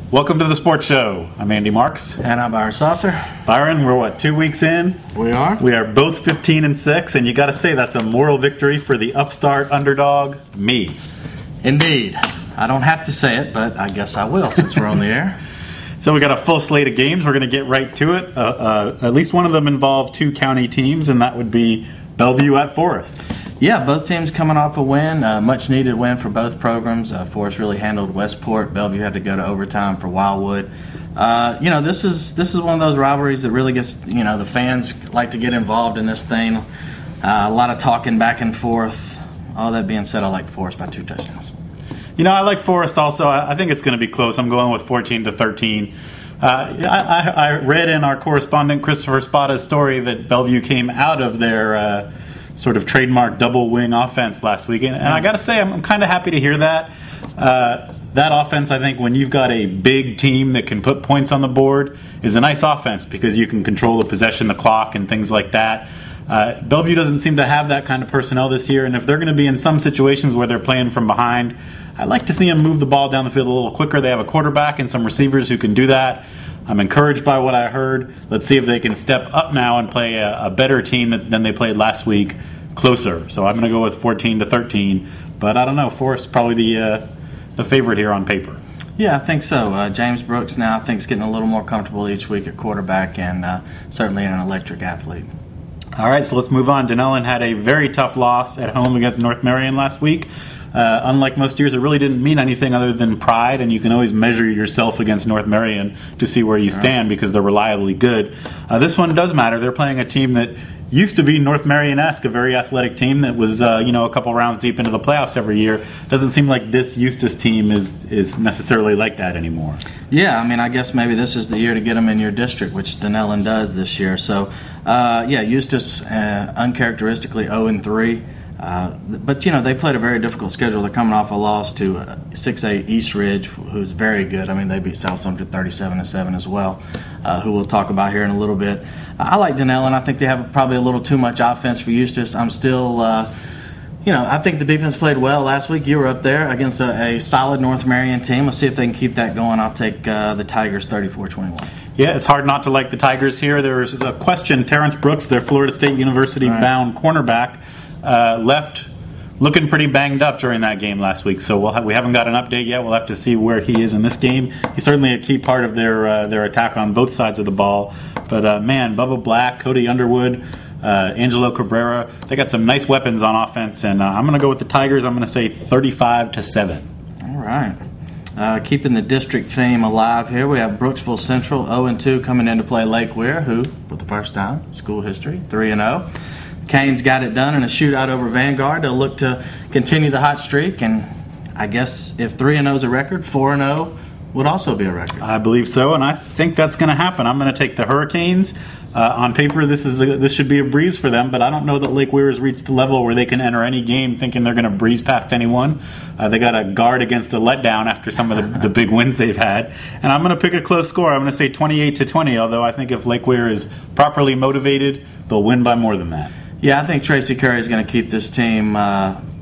Welcome to the Sports Show. I'm Andy Marks. And I'm Byron Saucer. Byron, we're what, 2 weeks in? We are. We are both 15-6, and you got to say that's a moral victory for the upstart underdog, me. Indeed. I don't have to say it, but I guess I will since we're on the air. So we got a full slate of games. We're going to get right to it. At least one of them involved two county teams, and that would be Bellevue at Forest. Yeah, both teams coming off a win, much needed win for both programs. Forest really handled Westport. Bellevue had to go to overtime for Wildwood. This is one of those rivalries that really gets, the fans like to get involved in this thing. A lot of talking back and forth. All that being said, I like Forest by 2 touchdowns. I like Forest also. I think it's going to be close. I'm going with 14-13. I read in our correspondent Christopher Spada's story that Bellevue came out of their sort of trademark double wing offense last week, and I got to say I'm kind of happy to hear that. That offense, I think, when you've got a big team that can put points on the board, is a nice offense because you can control the possession, the clock, and things like that. Bellevue doesn't seem to have that kind of personnel this year, and if they're going to be in some situations where they're playing from behind, I'd like to see them move the ball down the field a little quicker. They have a quarterback and some receivers who can do that. I'm encouraged by what I heard. Let's see if they can step up now and play a better team than they played last week, closer. So I'm going to go with 14-13, but I don't know. Forest probably the favorite here on paper. Yeah, I think so. James Brooks now I think is getting a little more comfortable each week at quarterback, and certainly an electric athlete. All right, so let's move on. Denellen had a very tough loss at home against North Marion last week. Unlike most years, it really didn't mean anything other than pride, and you can always measure yourself against North Marion to see where you stand because they're reliably good. This one does matter. They're playing a team that used to be North Marion-esque, a very athletic team that was a couple rounds deep into the playoffs every year. Doesn't seem like this Eustis team is necessarily like that anymore. Yeah, I guess maybe this is the year to get them in your district, which Denellen does this year. So, Eustis uncharacteristically 0-3. But they played a very difficult schedule. They're coming off a loss to 6A East Ridge, who's very good. They beat South Sumter 37-7 as well, who we'll talk about here in a little bit. I like Denellen. I think they have probably a little too much offense for Eustis. I'm still, I think the defense played well last week. You were up there against a solid North Marion team. Let's see if they can keep that going. I'll take the Tigers 34-21. Yeah, it's hard not to like the Tigers here. There's a question. Terrence Brooks, their Florida State University-bound cornerback, left looking pretty banged up during that game last week, so we haven't got an update yet. We'll have to see where he is in this game. He's certainly a key part of their attack on both sides of the ball. But Bubba Black, Cody Underwood, Angelo Cabrera, they got some nice weapons on offense, and I'm going to go with the Tigers. I'm going to say 35-7. All right. Keeping the district theme alive here, we have Brooksville Central 0-2 coming in to play Lake Weir, who, for the first time, school history, 3-0. Canes got it done in a shootout over Vanguard. They'll look to continue the hot streak, and I guess if 3-0 is a record, 4-0 would also be a record. I believe so, and I think that's going to happen. I'm going to take the Hurricanes. On paper, this should be a breeze for them, but I don't know that Lake Weir has reached the level where they can enter any game thinking they're going to breeze past anyone. They got to guard against a letdown after some of the big wins they've had. And I'm going to pick a close score. I'm going to say 28-20, although I think if Lake Weir is properly motivated, they'll win by more than that. Yeah, I think Tracy Curry is going to keep this team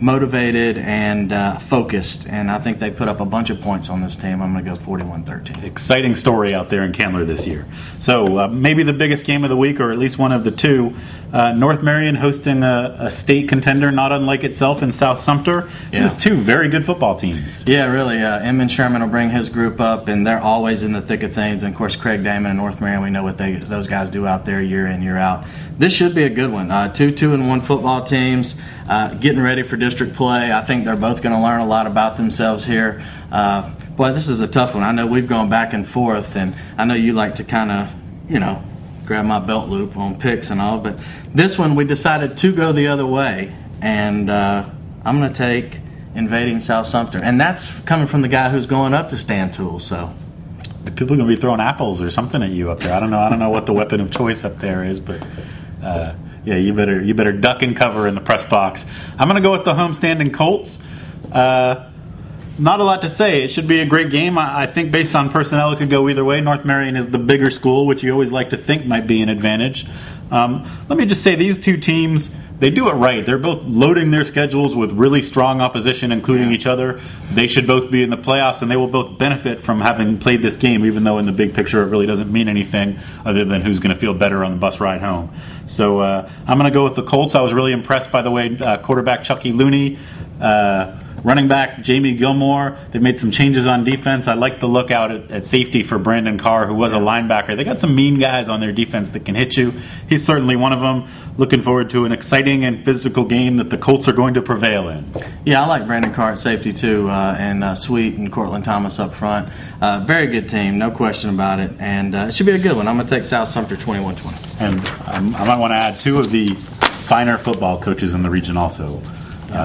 motivated and focused, and I think they put up a bunch of points on this team. I'm going to go 41-13. Exciting story out there in Candler this year. So maybe the biggest game of the week, or at least one of the two. North Marion hosting a state contender not unlike itself in South Sumter. Yeah. This is two very good football teams. Yeah, really. Emman Sherman will bring his group up, and they're always in the thick of things. And, of course, Craig Damon and North Marion, we know what those guys do out there year in, year out. This should be a good one. Two 2-1 football teams getting ready for district play. I think they're both going to learn a lot about themselves here. Boy, this is a tough one. I know we've gone back and forth, and I know you like to kind of, grab my belt loop on picks and all, but this one we decided to go the other way, and I'm going to take Invading South Sumter, and that's coming from the guy who's going up to Stan Toole. So people are going to be throwing apples or something at you up there. I don't know what the weapon of choice up there is, but yeah, you better duck and cover in the press box. I'm going to go with the homestanding Colts. Not a lot to say. It should be a great game. I think based on personnel, it could go either way. North Marion is the bigger school, which you always like to think might be an advantage. Let me just say these two teams, they do it right. They're both loading their schedules with really strong opposition, including each other. They should both be in the playoffs, and they will both benefit from having played this game, even though in the big picture it really doesn't mean anything other than who's going to feel better on the bus ride home. So I'm going to go with the Colts. I was really impressed, by the way, quarterback Chucky Looney. Running back Jamie Gilmore. They made some changes on defense. I like the look out at safety for Brandon Carr, who was a linebacker. They got some mean guys on their defense that can hit you. He's certainly one of them. Looking forward to an exciting and physical game that the Colts are going to prevail in. Yeah, I like Brandon Carr at safety too, and Sweet and Cortland Thomas up front. Very good team, no question about it, and it should be a good one. I'm going to take South Sumter 21-20. And I might want to add two of the finer football coaches in the region also.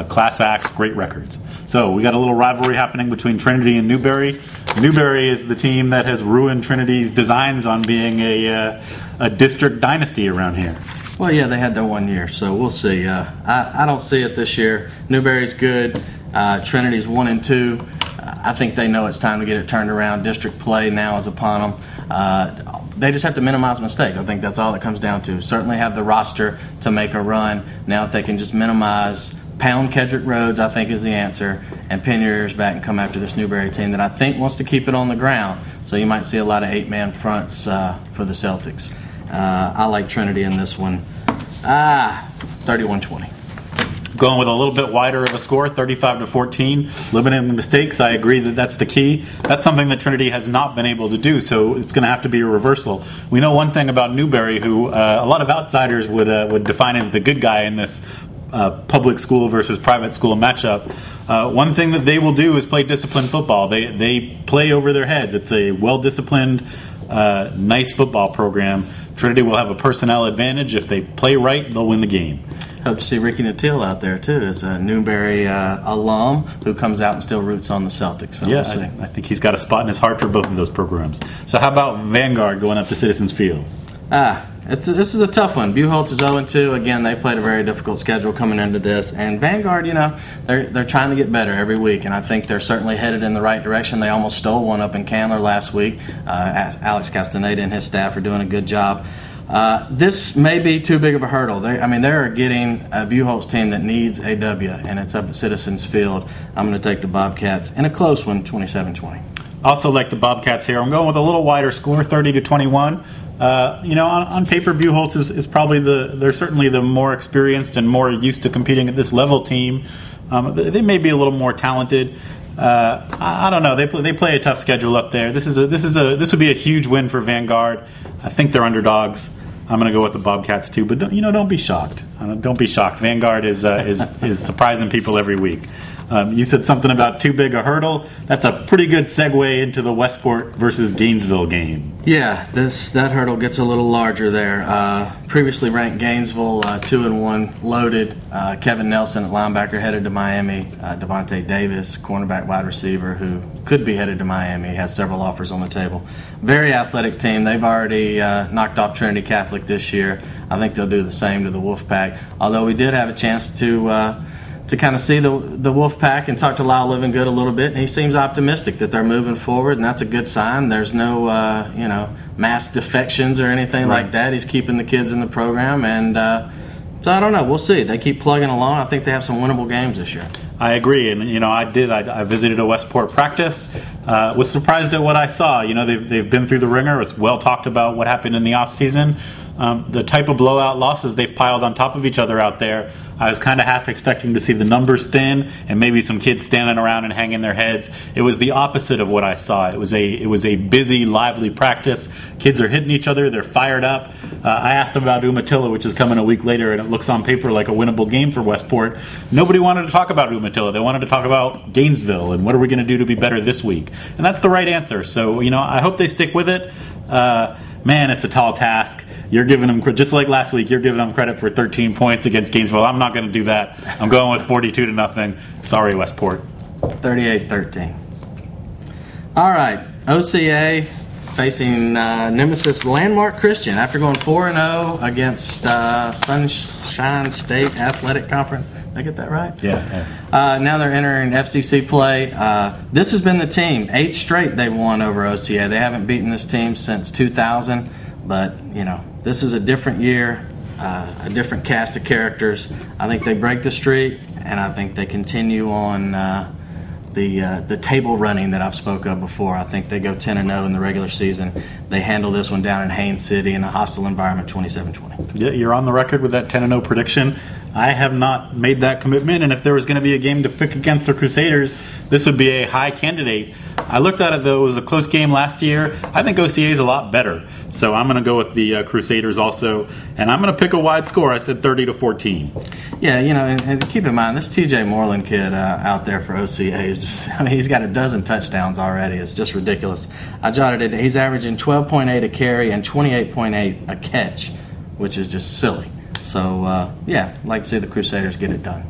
Class acts, great records. So we got a little rivalry happening between Trinity and Newberry. Newberry is the team that has ruined Trinity's designs on being a district dynasty around here. Well, yeah, they had their 1 year, so we'll see. I don't see it this year. Newberry's good. Trinity's 1-2. I think they know it's time to get it turned around. District play now is upon them. They just have to minimize mistakes. I think that's all it comes down to. Certainly have the roster to make a run. Now if they can just minimize, pound Kedrick Rhodes, I think, is the answer, and pin your ears back and come after this Newberry team that I think wants to keep it on the ground. So you might see a lot of 8-man fronts for the Celtics. I like Trinity in this one. 31-20. Going with a little bit wider of a score, 35-14. Limiting mistakes, I agree that that's the key. That's something that Trinity has not been able to do, so it's going to have to be a reversal. We know one thing about Newberry, who a lot of outsiders would define as the good guy in this public school versus private school matchup. One thing that they will do is play disciplined football. They play over their heads. It's a well-disciplined, nice football program. Trinity will have a personnel advantage. If they play right, they'll win the game. Hope to see Ricky Nattil out there too, as a Newberry alum who comes out and still roots on the Celtics. So yeah, we'll I think he's got a spot in his heart for both of those programs. So how about Vanguard going up to Citizens Field? This is a tough one. Buchholz is 0-2. Again, they played a very difficult schedule coming into this. And Vanguard, they're trying to get better every week, and I think they're certainly headed in the right direction. They almost stole one up in Candler last week. Alex Castaneda and his staff are doing a good job. This may be too big of a hurdle. They're getting a Buchholz team that needs a W, and it's up at Citizens Field. I'm going to take the Bobcats in a close one, 27-20. Also like the Bobcats here. I'm going with a little wider score, 30-21. On paper, Buchholz is probably they're certainly the more experienced and more used to competing at this level team. They may be a little more talented. I don't know. They play a tough schedule up there. This would be a huge win for Vanguard. I think they're underdogs. I'm going to go with the Bobcats too, but don't be shocked. Don't be shocked. Vanguard is surprising people every week. You said something about too big a hurdle. That's a pretty good segue into the Westport versus Gainesville game. Yeah, that hurdle gets a little larger there. Previously ranked Gainesville 2-1 loaded. Kevin Nelson at linebacker headed to Miami. Devontae Davis, cornerback wide receiver, who could be headed to Miami, has several offers on the table. Very athletic team. They've already knocked off Trinity Catholic this year. I think they'll do the same to the Wolfpack. Although we did have a chance to kind of see the Wolfpack and talk to Lyle Livingood a little bit, and he seems optimistic that they're moving forward, and that's a good sign. There's no mass defections or anything like that. He's keeping the kids in the program, and so I don't know. We'll see. They keep plugging along. I think they have some winnable games this year. I agree, and I visited a Westport practice. Was surprised at what I saw. They've been through the ringer. It's well talked about what happened in the off season. The type of blowout losses they've piled on top of each other out there, I was kind of half expecting to see the numbers thin and maybe some kids standing around and hanging their heads. It was the opposite of what I saw. It was a busy, lively practice. Kids are hitting each other. They're fired up. I asked them about Umatilla, which is coming a week later, and it looks on paper like a winnable game for Westport. Nobody wanted to talk about Umatilla. They wanted to talk about Gainesville and what are we going to do to be better this week. And that's the right answer. So, I hope they stick with it. Man, it's a tall task. You're giving them, just like last week, you're giving them credit for 13 points against Gainesville. I'm not going to do that. I'm going with 42-0. Sorry, Westport. 38-13. All right, OCA facing nemesis Landmark Christian after going 4-0 against Sunshine State Athletic Conference. Did I get that right? Yeah. Now they're entering FCC play. This has been the team. 8 straight they've won over OCA. They haven't beaten this team since 2000, but, this is a different year. a different cast of characters. I think they break the streak, and I think they continue on the table running that I've spoke of before. I think they go 10-0 in the regular season. They handle this one down in Haines City in a hostile environment, 27-20. Yeah, you're on the record with that 10-0 prediction. I have not made that commitment, and if there was going to be a game to pick against the Crusaders, this would be a high candidate. I looked at it, though. It was a close game last year. I think OCA is a lot better, so I'm going to go with the Crusaders also, and I'm going to pick a wide score. I said 30-14. Yeah, and keep in mind, this TJ Moreland kid out there for OCA is just, he's got a dozen touchdowns already. It's just ridiculous. I jotted it. He's averaging 12.8 a carry and 28.8 a catch, which is just silly. So, I'd like to see the Crusaders get it done.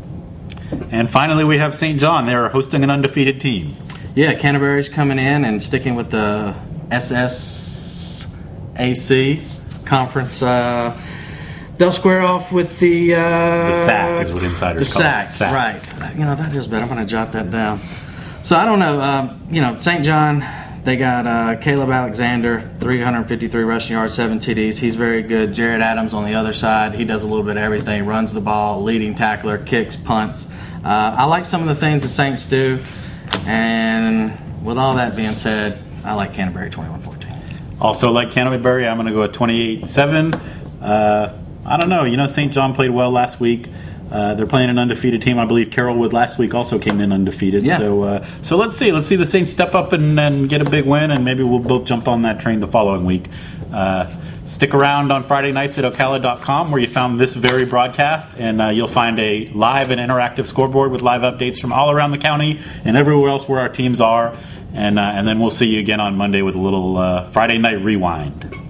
And finally, we have St. John. They're hosting an undefeated team. Yeah, Canterbury's coming in and sticking with the SSAC conference. They'll square off with the SAC is what insiders call it. SAC, right. That is better. I'm going to jot that down. So, I don't know. St. John, they got Caleb Alexander, 353 rushing yards, 7 TDs. He's very good. Jared Adams on the other side. He does a little bit of everything. Runs the ball, leading tackler, kicks, punts. I like some of the things the Saints do. And with all that being said, I like Canterbury 21-14. Also like Canterbury, I'm going to go at 28-7. I don't know. St. John played well last week. They're playing an undefeated team. I believe Carrollwood last week also came in undefeated. Yeah. So let's see. Let's see the Saints step up and get a big win, and maybe we'll both jump on that train the following week. Stick around on Friday nights at Ocala.com where you found this very broadcast, and you'll find a live and interactive scoreboard with live updates from all around the county and everywhere else where our teams are. And then we'll see you again on Monday with a little Friday night rewind.